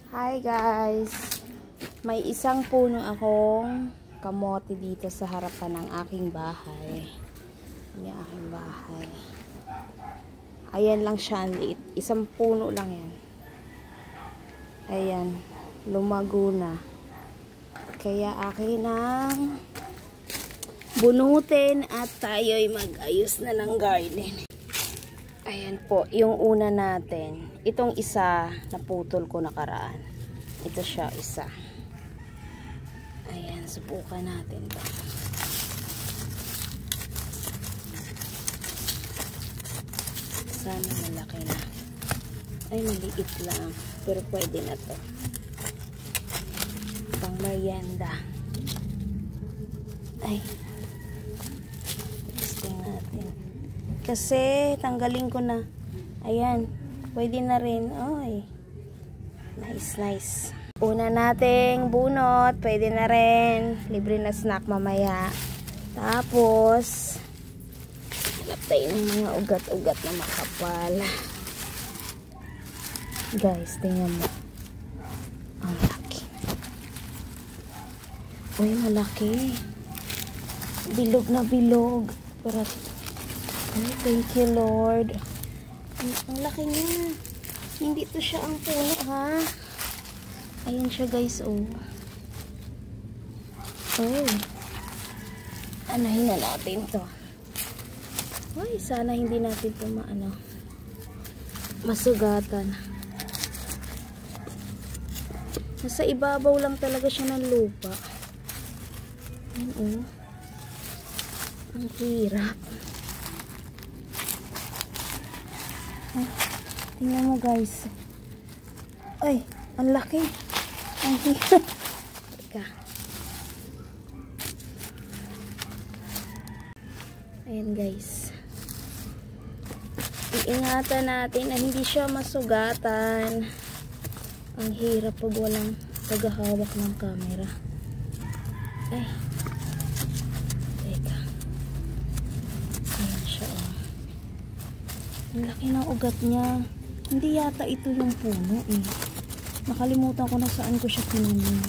Hi guys! May isang puno akong kamote dito sa harapan ng aking bahay. Yung aking bahay. Ayan lang siya, ang liit. Isang puno lang yan. Ayan. Lumago na. Kaya akin ang bunutin at tayo'y mag-ayos na ng garden. Ayan po, yung una natin. Itong isa, naputol ko nakaraan. Ito siya, isa. Ayan, subukan natin to. Sana malaki na. Ay, maliit lang. Pero pwede na to. Pang merienda. Ay. Testing natin. Kasi, tanggalin ko na. Ayan. Pwede na rin. Oy. Nice, nice. Una nating bunot. Pwede na rin. Libre na snack mamaya. Tapos, hanap tayo ng mga ugat-ugat na makapal. Guys, tingnan mo. Ang laki. Uy, malaki. Bilog na bilog. Pero, oh, thank you, Lord. Ang laki niya. Hindi to siya ang puno, ha? Ayan siya, guys, oh. Oh. Anahin na natin to. Ay, sana hindi natin to masugatan. Nasa ibabaw lang talaga siya ng lupa. Ayan, oh. Ang hirap. Ay, tingnan mo, guys. Ay, ang laki. Ang hirap. Teka. Ayan, guys. Iingatan natin na hindi siya masugatan. Ang hirap pag walang paghahawak ng camera. Ay. Teka. Ayan siya, oh. Ang laki ng ugat niya. Hindi yata ito yung puno, eh. Nakalimutan ko na saan ko siya tinanim.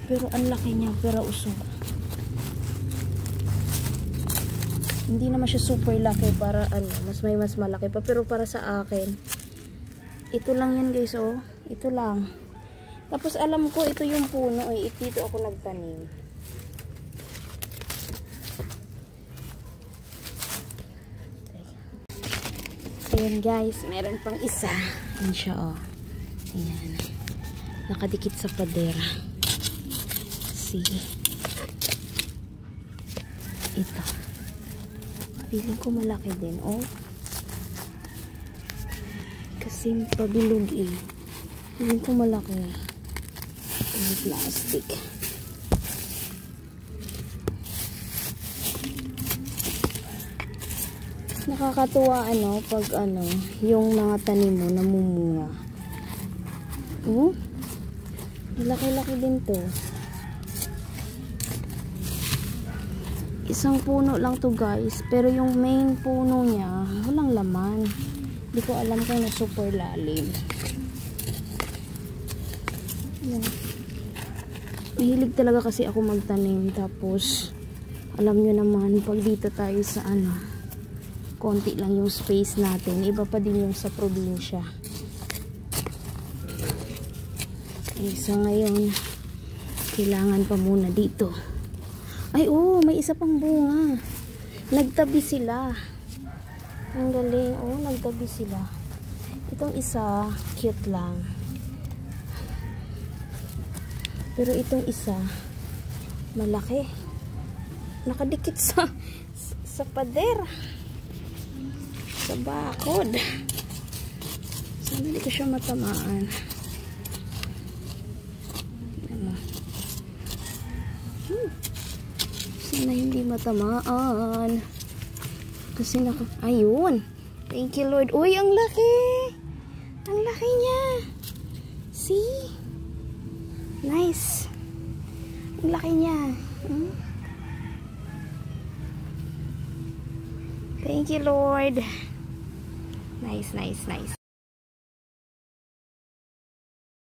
Pero ang laki niya, pero usog. Hindi naman siya super laki para mas malaki pa. Pero para sa akin, ito lang yan, guys, oh. Ito lang. Tapos alam ko ito yung puno, eh. Dito ako nagtanim. Ayan, guys, meron pang isa. Ayan siya, oh. Ayan. Nakadikit sa pader. See? Ito. Piling ko malaki din, oh. Kasi pabilog, eh. Piling ko malaki. Yung plastic. Nakakatuwa, pag yung mga tanim mo namumunga. Oh, laki-laki din to. Isang puno lang to, guys. Pero yung main puno niya, walang laman. Hindi ko alam kung na super lalim. Yan. Mahilig talaga kasi ako magtanim. Tapos, alam nyo naman, pag dito tayo sa konti lang yung space natin. Iba pa din yung sa probinsya. So ngayon, kailangan pa muna dito. Ay, oh, may isa pang bunga. Nagtabi sila. Ang galing. Oh, nagtabi sila. Itong isa, cute lang. Pero itong isa, malaki. Nakadikit sa pader. Sa bakod. Sana hindi ko siya matamaan. Sana hindi matamaan. Kasi ayun. Thank you, Lord. Uy, ang laki. Ang laki niya. See? Nice. Ang laki niya. Thank you, Lord. Nice, nice, nice.